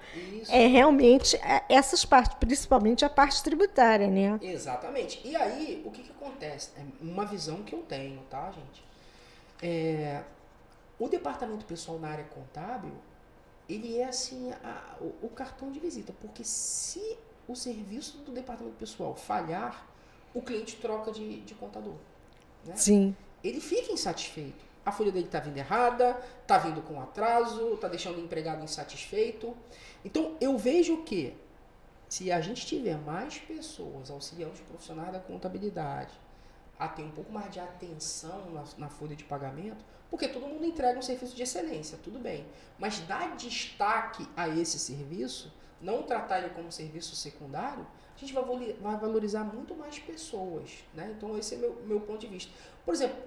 S4: é realmente essas partes, principalmente a parte tributária, né?
S3: Exatamente. E aí, o que acontece? É uma visão que eu tenho, tá, gente? O departamento pessoal na área contábil, ele é assim o cartão de visita, porque se o serviço do departamento pessoal falhar, o cliente troca de contador. Né?
S4: Sim.
S3: Ele fica insatisfeito. A folha dele está vindo errada, está vindo com atraso, está deixando o empregado insatisfeito. Então, eu vejo que se a gente tiver mais pessoas auxiliando os profissionais da contabilidade a ter um pouco mais de atenção na folha de pagamento, porque todo mundo entrega um serviço de excelência, tudo bem. Mas dar destaque a esse serviço, não tratar ele como serviço secundário, a gente vai valorizar muito mais pessoas. Né? Então esse é meu ponto de vista. Por exemplo,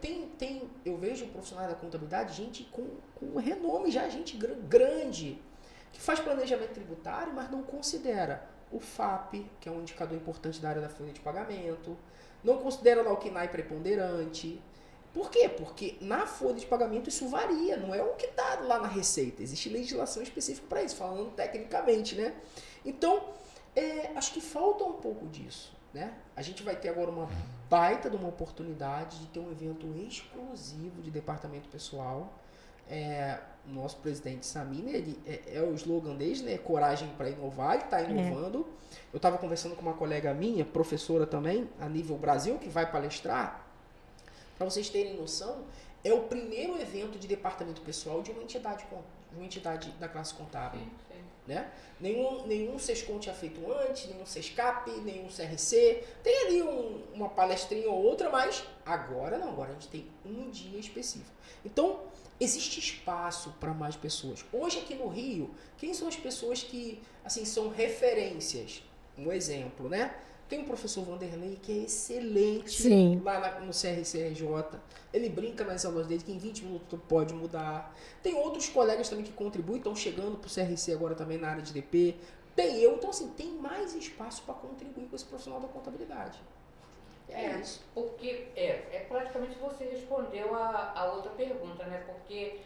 S3: eu vejo profissionais da contabilidade, gente com renome já, gente grande, que faz planejamento tributário, mas não considera o FAP, que é um indicador importante da área da folha de pagamento, não considera lá o KNAI preponderante. Por quê? Porque na folha de pagamento isso varia, não é o que está lá na receita. Existe legislação específica para isso, falando tecnicamente, né? Então, acho que falta um pouco disso, né? A gente vai ter agora uma baita de uma oportunidade de ter um evento exclusivo de departamento pessoal. O nosso presidente Samir, ele é o slogan dele, né? Coragem para inovar, ele está inovando. Eu estava conversando com uma colega minha, professora também, a nível Brasil, que vai palestrar. Para vocês terem noção, é o primeiro evento de departamento pessoal de uma entidade da classe contábil. Sim. Né? Nenhum SESCOM tinha feito antes, nenhum SESCAP, nenhum CRC. Tem ali uma palestrinha ou outra, mas agora não. Agora a gente tem um dia específico. Então, existe espaço para mais pessoas. Hoje aqui no Rio, quem são as pessoas que assim, são referências? Um exemplo, né? Tem o professor Vanderlei, que é excelente lá no CRCRJ. Ele brinca nas aulas dele que em 20 minutos pode mudar. Tem outros colegas também que contribuem, estão chegando para o CRC agora também na área de DP. Tem eu. Então, assim, tem mais espaço para contribuir com esse profissional da contabilidade. Isso.
S2: Porque praticamente você respondeu a outra pergunta, né? Porque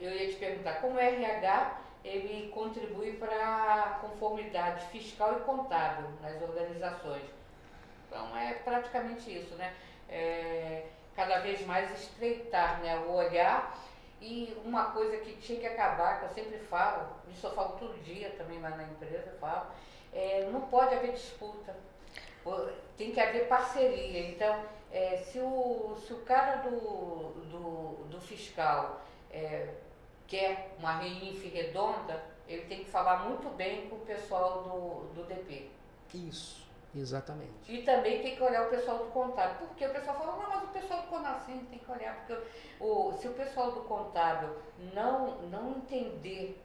S2: eu ia te perguntar, como o RH ele contribui para a conformidade fiscal e contábil nas organizações. Então, é praticamente isso, né? Cada vez mais estreitar, né, o olhar. E uma coisa que tinha que acabar, que eu sempre falo, isso eu falo todo dia também lá na empresa, eu falo, não pode haver disputa, tem que haver parceria. Então, se o cara do fiscal quer uma REINF redonda, ele tem que falar muito bem com o pessoal do DP.
S3: Isso, exatamente.
S2: E também tem que olhar o pessoal do contábil. Porque o pessoal fala, não, mas o pessoal do Conacim tem que olhar. Porque se o pessoal do contábil não entender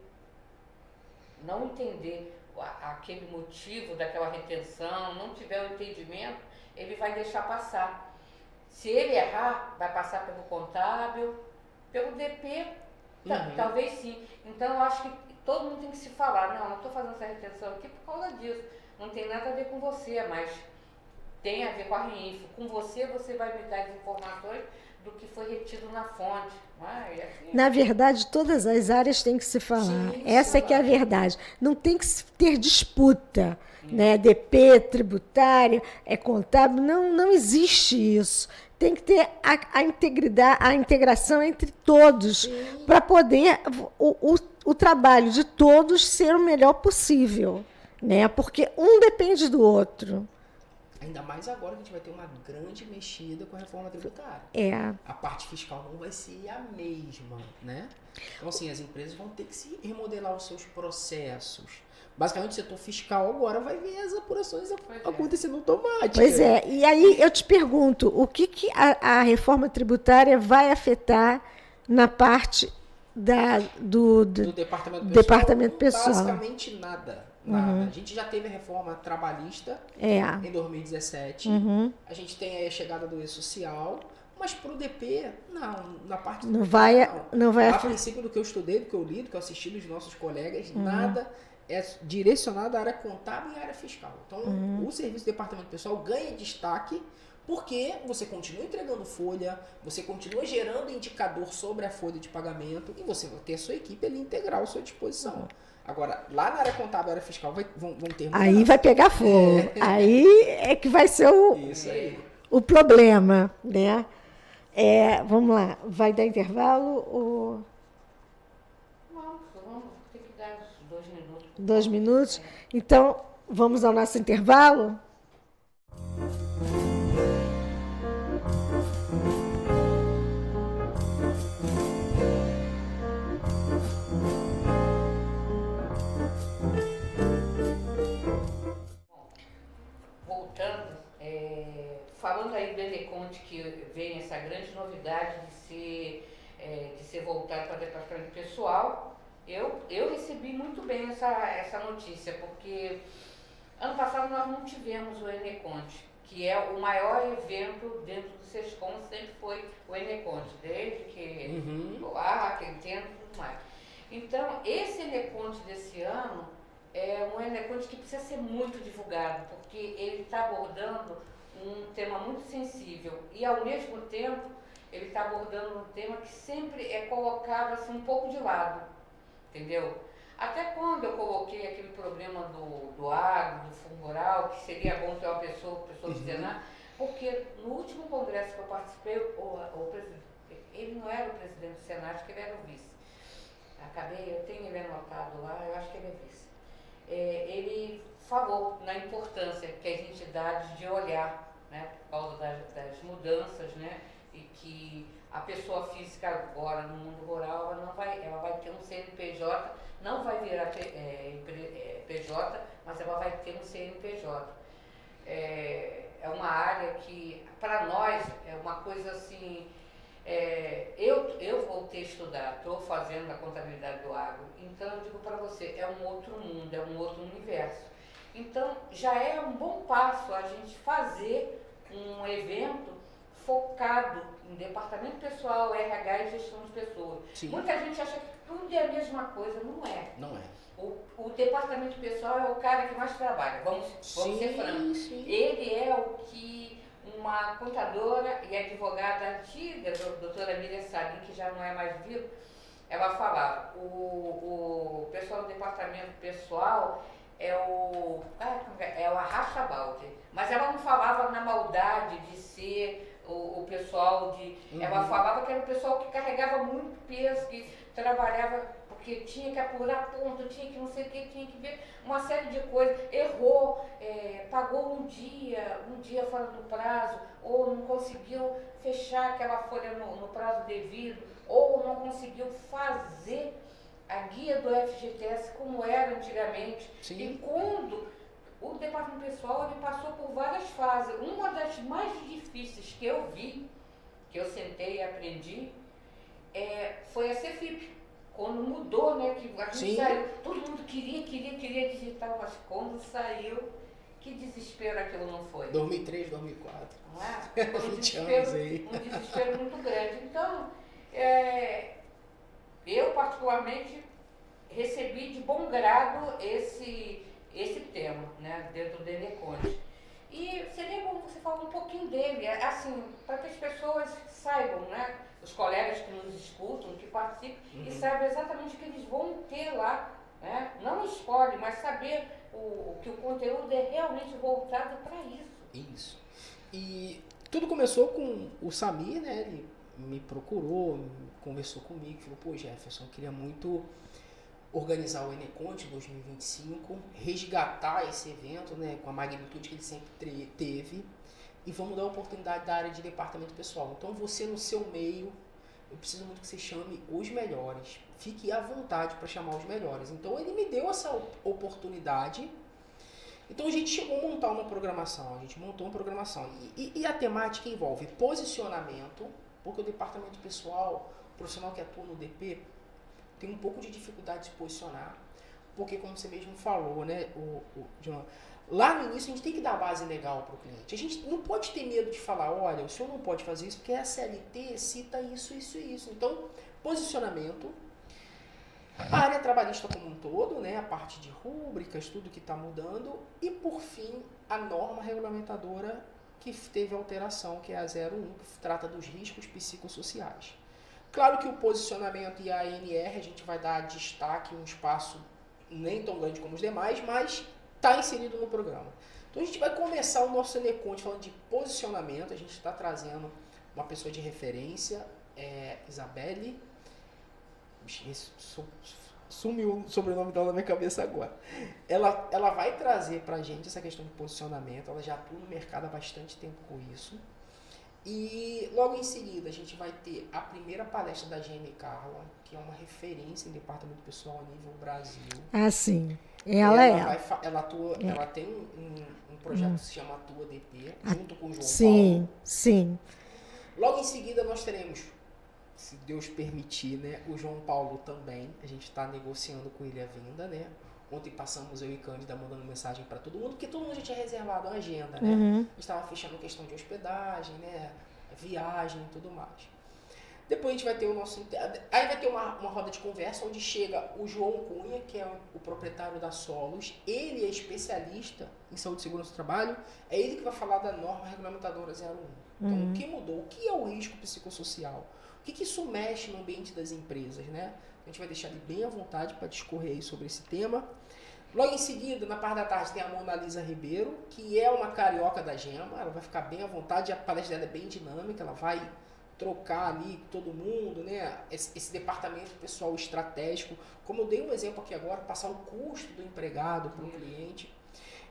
S2: aquele motivo daquela retenção, não tiver o entendimento, ele vai deixar passar. Se ele errar, vai passar pelo contábil, pelo DP. Talvez sim. Então, eu acho que todo mundo tem que se falar. Não estou fazendo essa retenção aqui por causa disso. Não tem nada a ver com você, mas tem a ver com a REINF. Com você vai me dar as informações do que foi retido na fonte.
S4: Na verdade, todas as áreas têm que se falar. Sim, essa que é a verdade. Não tem que ter disputa. Né? DP, tributária, contábil. Não existe isso. Tem que ter a integridade, a integração entre todos, para poder o trabalho de todos ser o melhor possível. né? Porque um depende do outro.
S3: Ainda mais agora que a gente vai ter uma grande mexida com a reforma tributária. A parte fiscal não vai ser a mesma, né? Então, assim, as empresas vão ter que se remodelar os seus processos. Basicamente, o setor fiscal agora vai ver as apurações acontecendo automáticas.
S4: Pois é. E aí eu te pergunto, o que a reforma tributária vai afetar na parte do departamento pessoal?
S3: Basicamente nada. A gente já teve a reforma trabalhista em 2017. A gente tem aí a chegada do E-Social. Mas para o DP, não. Na parte
S4: não vai.
S3: A princípio, do que eu estudei, do que eu li, do que eu assisti dos nossos colegas, nada é direcionado à área contábil e à área fiscal. Então, o serviço de departamento pessoal ganha destaque porque você continua entregando folha, você continua gerando indicador sobre a folha de pagamento e você vai ter a sua equipe ali integral à sua disposição. Agora, lá na área contábil e área fiscal vão ter...
S4: Aí vai pegar fogo. Aí é que vai ser o problema, né? Vamos lá. Vai dar intervalo ou...
S2: Vamos ter que dar 2 minutos.
S4: 2 minutos? Então, vamos ao nosso intervalo?
S2: Falando aí do Eneconte, que vem essa grande novidade de ser voltado para o departamento pessoal, eu recebi muito bem essa notícia, porque ano passado nós não tivemos o Eneconte, que é o maior evento dentro do SESCOM, sempre foi o Eneconte, desde que aquele tempo e tudo mais. Então, esse Eneconte desse ano é um Eneconte que precisa ser muito divulgado, porque ele está abordando um tema muito sensível e, ao mesmo tempo, ele está abordando um tema que sempre é colocado assim, um pouco de lado, entendeu? Até quando eu coloquei aquele problema do agro, do fundo rural, que seria bom ter uma pessoa do Senado, porque no último congresso que eu participei, o presidente, ele não era o presidente do Senado, acho que ele era o vice. Eu tenho ele anotado lá, eu acho que ele é vice. Ele falou na importância que as entidades de olhar, né, por causa das mudanças, né, e que a pessoa física agora no mundo rural ela vai ter um CNPJ, não vai virar PJ, mas ela vai ter um CNPJ. É uma área que, para nós, é uma coisa assim... eu voltei a estudar, estou fazendo a contabilidade do agro, então eu digo para você, é um outro mundo, é um outro universo. Então já é um bom passo a gente fazer um evento focado em departamento pessoal, RH e gestão de pessoas.
S3: Sim.
S2: Muita gente acha que tudo é a mesma coisa, não é.
S3: Não é.
S2: O departamento pessoal é o cara que mais trabalha, vamos ser francos. Ele é o que uma contadora e advogada antiga, a doutora Miriam Salim, que já não é mais viva, ela falava, o pessoal do departamento pessoal é o arrasta-balde, mas ela não falava na maldade de ser o pessoal de... Ela falava que era o pessoal que carregava muito peso, que trabalhava... porque tinha que apurar ponto, tinha que não sei o que, tinha que ver uma série de coisas, errou, pagou um dia fora do prazo, ou não conseguiu fechar aquela folha no prazo devido, ou não conseguiu fazer a guia do FGTS como era antigamente.
S3: Sim.
S2: E quando o departamento pessoal ele passou por várias fases, uma das mais difíceis que eu vi, que eu sentei e aprendi, foi a CFIP. Quando mudou, né, que a gente saiu, todo mundo queria digitar, mas quando saiu, que desespero aquilo não foi.
S3: 2003, 2004.
S2: Não é? Foi um desespero muito grande. Então, eu particularmente recebi de bom grado esse tema, né, dentro do Eneconte. E seria bom você falar um pouquinho dele, assim, para que as pessoas saibam, né, os colegas que nos escutam, que participam, e saibam exatamente o que eles vão ter lá, né? Não escolhe, mas saber que o conteúdo é realmente voltado para isso.
S3: Isso. E tudo começou com o Samir, né? Ele me procurou, conversou comigo, falou, pô, Jefferson, eu queria muito organizar o Eneconte 2025, resgatar esse evento, né, com a magnitude que ele sempre teve, e vamos dar a oportunidade da área de departamento pessoal. Então você no seu meio, eu preciso muito que você chame os melhores. Fique à vontade para chamar os melhores. Então ele me deu essa oportunidade. Então a gente chegou a montar uma programação. E a temática envolve posicionamento, porque o departamento pessoal, o profissional que atua no DP, tem um pouco de dificuldade de se posicionar. Porque, como você mesmo falou, né, John, lá no início a gente tem que dar base legal para o cliente. A gente não pode ter medo de falar, olha, o senhor não pode fazer isso porque a CLT cita isso, isso e isso. Então, posicionamento, a área trabalhista como um todo, né, a parte de rúbricas, tudo que está mudando, e por fim, a norma regulamentadora que teve alteração, que é a 01, que trata dos riscos psicossociais. Claro que o posicionamento e a ANR a gente vai dar destaque, um espaço nem tão grande como os demais, mas está inserido no programa. Então a gente vai começar o nosso Eneconte falando de posicionamento. A gente está trazendo uma pessoa de referência, Isabelle. Sumiu o sobrenome dela na minha cabeça agora. Ela vai trazer para a gente essa questão de posicionamento. Ela já atua no mercado há bastante tempo com isso. E logo em seguida a gente vai ter a primeira palestra da Gene Carla, que é uma referência em departamento pessoal a nível Brasil.
S4: Ah, sim.
S3: Ela tem um projeto que se chama Atua DP, junto com o João Paulo.
S4: Sim.
S3: Logo em seguida nós teremos, se Deus permitir, né, o João Paulo também. A gente está negociando com ele a vinda, né? Ontem passamos eu e Cândida mandando mensagem para todo mundo, porque todo mundo já tinha reservado a agenda, né? A gente estava fechando questão de hospedagem, né? Viagem e tudo mais. Depois a gente vai ter o nosso... Aí vai ter uma roda de conversa onde chega o João Cunha, que é o proprietário da Solos. Ele é especialista em saúde e segurança do trabalho. É ele que vai falar da norma regulamentadora 01. Então, o que mudou? O que é o risco psicossocial? O que isso mexe no ambiente das empresas, né? A gente vai deixar ele bem à vontade para discorrer aí sobre esse tema. Logo em seguida, na parte da tarde, tem a Mona Lisa Ribeiro, que é uma carioca da Gema. Ela vai ficar bem à vontade, a palestra dela é bem dinâmica, ela vai trocar ali todo mundo, né? Esse departamento pessoal estratégico. Como eu dei um exemplo aqui agora, passar o custo do empregado para o cliente.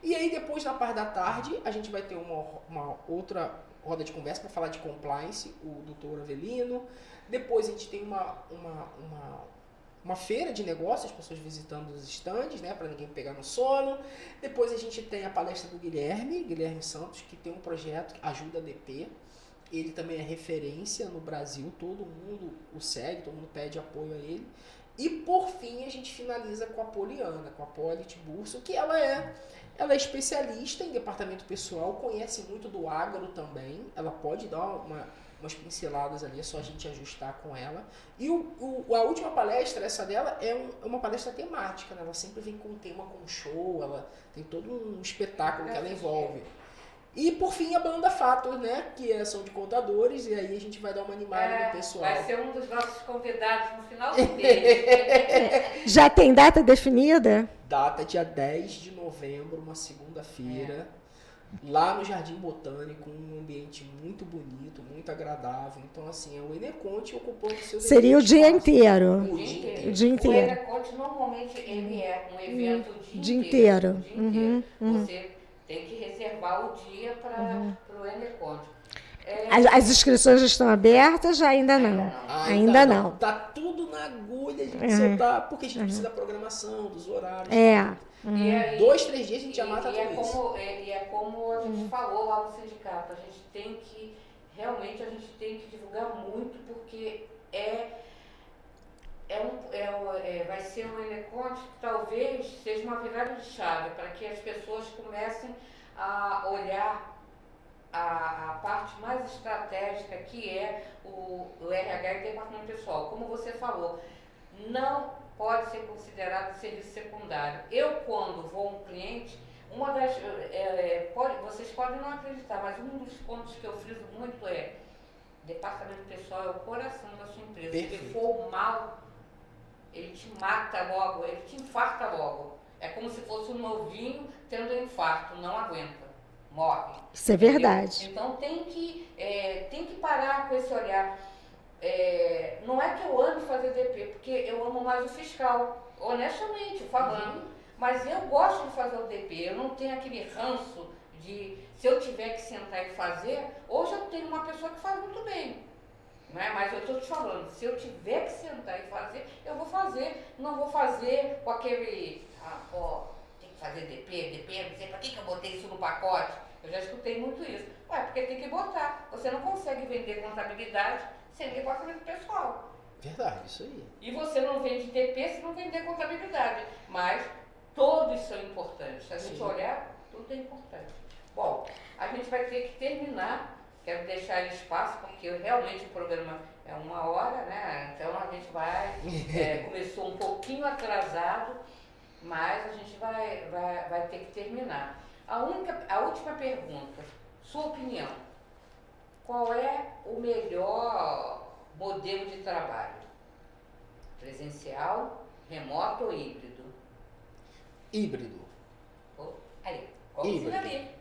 S3: E aí, depois, na parte da tarde, a gente vai ter uma outra roda de conversa para falar de compliance, o doutor Avelino. Depois a gente tem uma feira de negócios, as pessoas visitando os estandes, né, para ninguém pegar no sono. Depois a gente tem a palestra do Guilherme Santos, que tem um projeto que ajuda a DP. Ele também é referência no Brasil, todo mundo o segue, todo mundo pede apoio a ele. E por fim a gente finaliza com a Poliana, com a Poli Tiburcio, que ela é especialista em departamento pessoal, conhece muito do agro também. Ela pode dar umas pinceladas ali, é só a gente ajustar com ela. E a última palestra, essa dela, é uma palestra temática, né? Ela sempre vem com um tema, com um show, ela tem todo um espetáculo que ela envolve. E por fim a banda Fator, né? Que são de contadores, e aí a gente vai dar uma animada no pessoal.
S2: Vai ser um dos nossos convidados no final do mês.
S4: Já tem data definida?
S3: Data dia 10 de novembro, uma segunda-feira. Lá no Jardim Botânico, um ambiente muito bonito, muito agradável. Então, assim, o Eneconte ocupando o seu...
S4: Seria o dia inteiro.
S2: O dia inteiro. O Eneconte, normalmente, ele é um evento o dia inteiro. Você tem que reservar o dia para o Eneconte.
S4: As inscrições já estão abertas? Ainda não. Ainda não.
S3: Tá tudo na agulha, a gente só tá... Porque a gente precisa da programação, dos horários.
S2: E aí,
S3: 2, 3 dias a gente já mata tudo isso.
S2: E é como a gente falou lá no sindicato, a gente tem que divulgar muito, porque vai ser um Eneconte que talvez seja uma virada de chave para que as pessoas comecem a olhar a parte mais estratégica, que é o RH e departamento pessoal. Como você falou, não pode ser considerado serviço secundário. Eu, quando vou a um cliente, vocês podem não acreditar, mas um dos pontos que eu friso muito é: departamento pessoal é o coração da sua empresa. Se ele for mal, ele te mata logo, ele te infarta logo. É como se fosse um novinho tendo um infarto, não aguenta, morre.
S4: Isso é verdade.
S2: Então tem que parar com esse olhar. Não é que eu amo fazer DP, porque eu amo mais o fiscal. honestamente falando, mas eu gosto de fazer o DP, eu não tenho aquele ranço de, se eu tiver que sentar e fazer, hoje eu tenho uma pessoa que faz muito bem, né? Mas eu estou te falando, se eu tiver que sentar e fazer, eu vou fazer, não vou fazer com aquele, tem que fazer DP, não sei para que eu botei isso no pacote, eu já escutei muito isso. Ué, porque tem que botar, você não consegue vender contabilidade sem departamento pessoal.
S3: Verdade, isso aí.
S2: E você não vende DP se não vender contabilidade. Mas todos são importantes. Se a gente olhar, tudo é importante. Bom, a gente vai ter que terminar. Quero deixar espaço, porque realmente o programa é 1 hora, né? Então a gente vai. Começou um pouquinho atrasado, mas a gente vai ter que terminar. A última pergunta, sua opinião. Qual é o melhor modelo de trabalho? Presencial, remoto ou híbrido?
S3: Híbrido.
S2: Aí, igualzinho ali.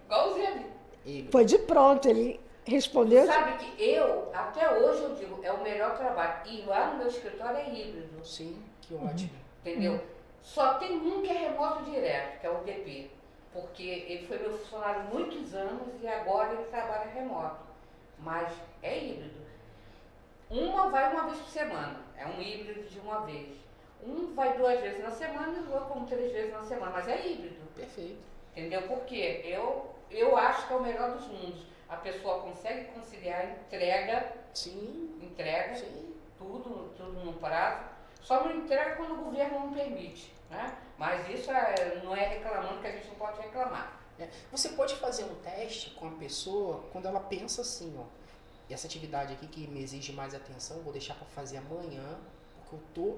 S3: Híbrido.
S4: Foi de pronto, ele respondeu.
S2: Sabe que até hoje eu digo, é o melhor trabalho. E lá no meu escritório é híbrido.
S3: Sim, que ótimo.
S2: Entendeu? Só tem um que é remoto direto, que é o DP. Porque ele foi meu funcionário há muitos anos e agora ele trabalha remoto. Mas é híbrido. Uma vai uma vez por semana, é um híbrido de uma vez. Um vai 2 vezes na semana e o outro como 3 vezes na semana, mas é híbrido.
S3: Perfeito.
S2: Entendeu? Porque eu acho que é o melhor dos mundos. A pessoa consegue conciliar entrega,
S3: Sim.
S2: tudo no prazo. Só não entrega quando o governo não permite, né? Mas isso não é reclamando que a gente não pode reclamar.
S3: Você pode fazer um teste com a pessoa quando ela pensa assim, ó. Essa atividade aqui que me exige mais atenção, eu vou deixar para fazer amanhã, porque eu tô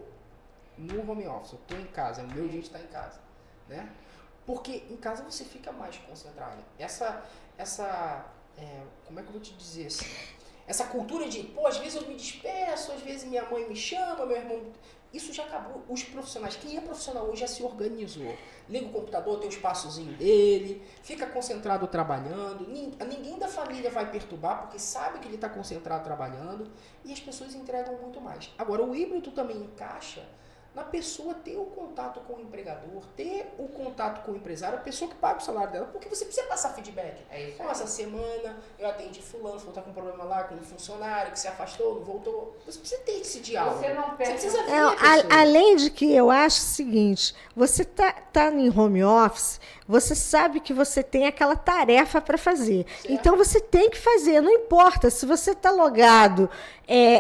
S3: no home office, eu tô em casa, é o meu dia de estar em casa, né? Porque em casa você fica mais concentrado. Como é que eu vou te dizer assim? Essa cultura de, às vezes eu me despeço, às vezes minha mãe me chama, meu irmão... Isso já acabou. Os profissionais, quem é profissional hoje já se organizou. Liga o computador, tem o espaçozinho dele, fica concentrado trabalhando. Ninguém da família vai perturbar, porque sabe que ele está concentrado trabalhando e as pessoas entregam muito mais. Agora, o híbrido também encaixa na pessoa ter o contato com o empregador, ter o contato com o empresário, a pessoa que paga o salário dela, porque você precisa passar feedback. Essa semana eu atendi fulano tá com um problema lá com um funcionário que se afastou, não voltou. Você precisa ter esse diálogo.
S2: Você não perde.
S3: Você precisa ver
S4: além de que eu acho o seguinte, você tá em home office, você sabe que você tem aquela tarefa para fazer. Certo. Então você tem que fazer, não importa se você está logado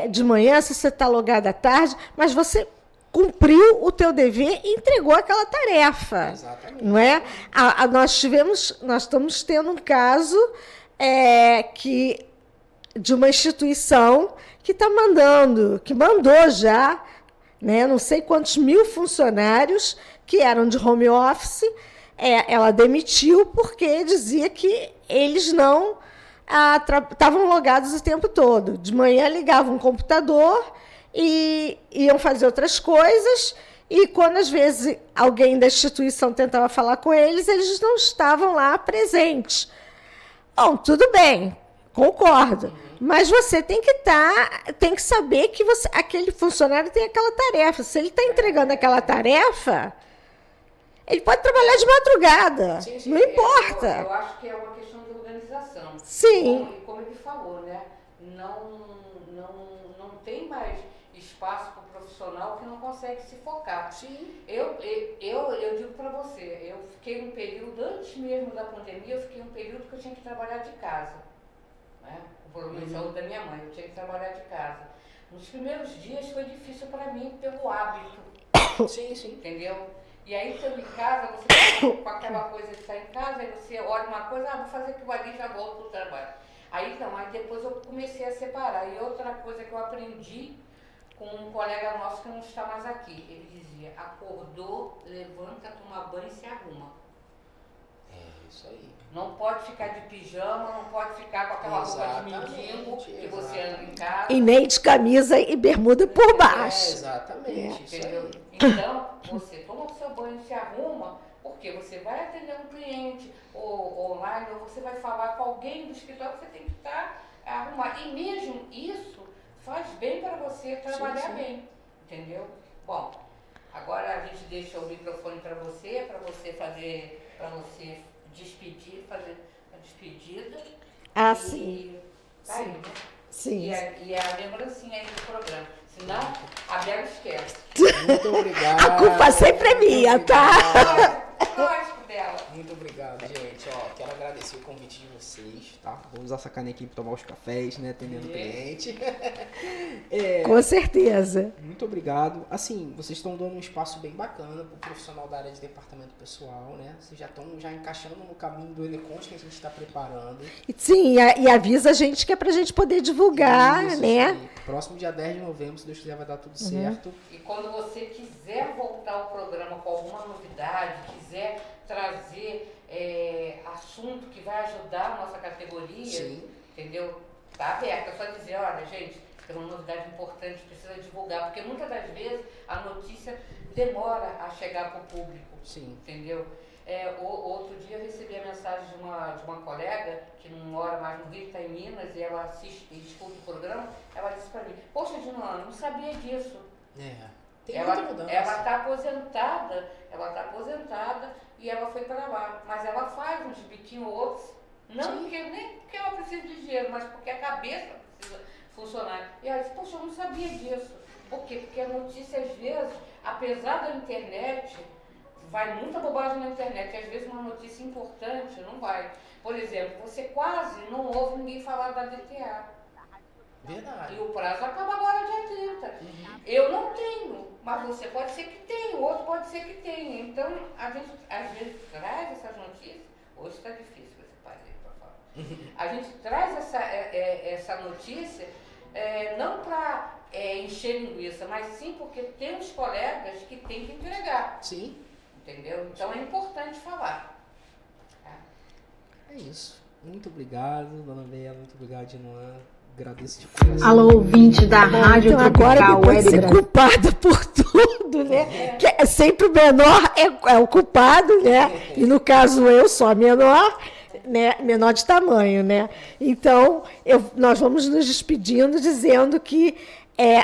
S4: de manhã, se você está logado à tarde, mas você cumpriu o teu dever e entregou aquela tarefa. Exatamente. Não é? Nós estamos tendo um caso de uma instituição que mandou já, né, não sei quantos mil funcionários que eram de home office, ela demitiu porque dizia que eles não estavam logados o tempo todo. De manhã ligavam um computador e iam fazer outras coisas, e quando às vezes alguém da instituição tentava falar com eles, eles não estavam lá presentes. Bom, tudo bem, concordo, mas você tem que saber que aquele funcionário tem aquela tarefa. Se ele está entregando aquela tarefa, ele pode trabalhar de madrugada, sim, não importa.
S2: Eu acho que é uma questão de organização.
S4: Sim.
S2: Como ele falou, né? Não tem mais espaço para o profissional que não consegue se focar. Sim. Eu digo para você, eu fiquei um período, antes mesmo da pandemia, eu fiquei um período que eu tinha que trabalhar de casa. Né? O problema de saúde da minha mãe, eu tinha que trabalhar de casa. Nos primeiros dias foi difícil para mim pelo hábito.
S3: Sim, sim.
S2: Entendeu? E aí, estando em casa, você com aquela coisa de estar em casa, aí você olha uma coisa, vou fazer aquilo ali e já volto para o trabalho. Aí depois eu comecei a separar. E outra coisa que eu aprendi com um colega nosso que não está mais aqui, ele dizia, acordou, levanta, toma banho e se arruma.
S3: É isso aí.
S2: Não pode ficar de pijama, não pode ficar com aquela roupa de mendigo que você anda em casa.
S4: E nem de camisa e bermuda por baixo.
S3: Exatamente.
S2: Entendeu? Então, você toma o seu banho e se arruma, porque você vai atender um cliente ou online, ou você vai falar com alguém do escritório, você tem que estar arrumado. E mesmo isso faz bem para você trabalhar bem, entendeu? Bom, Agora a gente deixa o microfone para você despedir, fazer a despedida.
S4: Sim.
S2: Tá aí, né?
S4: Sim.
S2: E a lembrancinha aí do programa. Senão, a Bela esquece.
S3: Muito obrigado.
S4: A culpa sempre é minha, tá?
S2: Lógico dela.
S3: Muito obrigado, gente. Ó, quero agradecer o convite de vocês, tá? Vou usar essa caneca aqui para tomar os cafés, né? Atendendo o cliente.
S4: Com certeza.
S3: Muito obrigado. Assim, vocês estão dando um espaço bem bacana para o profissional da área de departamento pessoal, né? Vocês já estão encaixando no caminho do Elecons que a gente está preparando.
S4: Sim, e avisa a gente que é para a gente poder divulgar,
S3: Isso,
S4: né?
S3: Sim. Próximo dia 10 de novembro, se Deus quiser, vai dar tudo certo.
S2: E quando você quiser voltar ao programa com alguma novidade, quiser trazer assunto que vai ajudar a nossa categoria,
S3: Sim.
S2: entendeu? Tá aberto, é só dizer, olha, gente, tem uma novidade importante, precisa divulgar, porque muitas das vezes a notícia demora a chegar para o público,
S3: Sim.
S2: entendeu? Outro dia eu recebi a mensagem de uma colega que não mora mais no Rio, está em Minas, e ela assiste e escuta o programa. Ela disse para mim: poxa, Dinoana, não sabia disso.
S3: Tem muita mudança.
S2: Ela está aposentada e ela foi para lá. Mas ela faz uns biquinhos outros, não nem porque ela precisa de dinheiro, mas porque a cabeça precisa funcionar. E ela disse: poxa, eu não sabia disso. Por quê? Porque a notícia, às vezes, apesar da internet, vai muita bobagem na internet, e às vezes uma notícia importante não vai. Por exemplo, você quase não ouve ninguém falar da DTA.
S3: Verdade.
S2: E o prazo acaba agora dia 30. Eu não tenho, mas você pode ser que tenha, o outro pode ser que tenha. Então, a gente às vezes traz essas notícias. Hoje está difícil esse pai dele para falar. A gente traz essa notícia não para encher linguiça, mas sim porque temos colegas que têm que entregar.
S3: Sim.
S2: Entendeu? Então é importante falar.
S3: É isso. Muito obrigado, dona Bela. Muito obrigado, Dinoana. Agradeço de coração.
S5: Alô, ouvinte da Rádio
S4: Então agora
S5: Tropical
S4: depois
S5: Web
S4: de ser
S5: Brasil.
S4: culpada por tudo, né? Que é sempre o menor é o culpado, né? E no caso eu sou a menor, né? Menor de tamanho, né? Então nós vamos nos despedindo dizendo que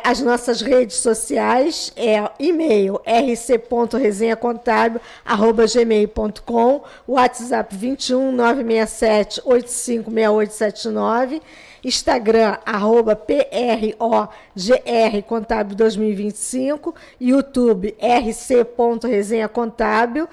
S4: as nossas redes sociais e-mail rc.resenhacontábil@gmail.com, WhatsApp 21 967 856879, Instagram @PROGR Contábil 2025, YouTube rc.resenhacontábil,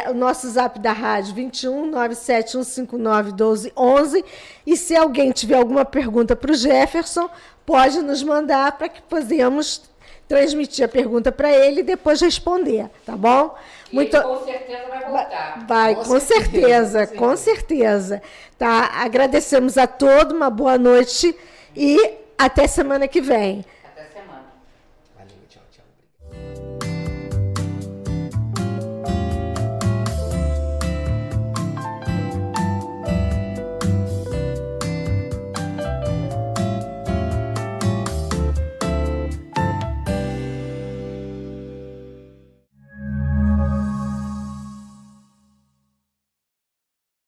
S4: o nosso zap da rádio 21 97159 1211. E se alguém tiver alguma pergunta para o Jefferson, pode nos mandar para que possamos transmitir a pergunta para ele e depois responder, tá bom?
S2: Ele com certeza vai voltar.
S4: Vai, com certeza. Tá? Agradecemos a todos, uma boa noite e até semana que vem.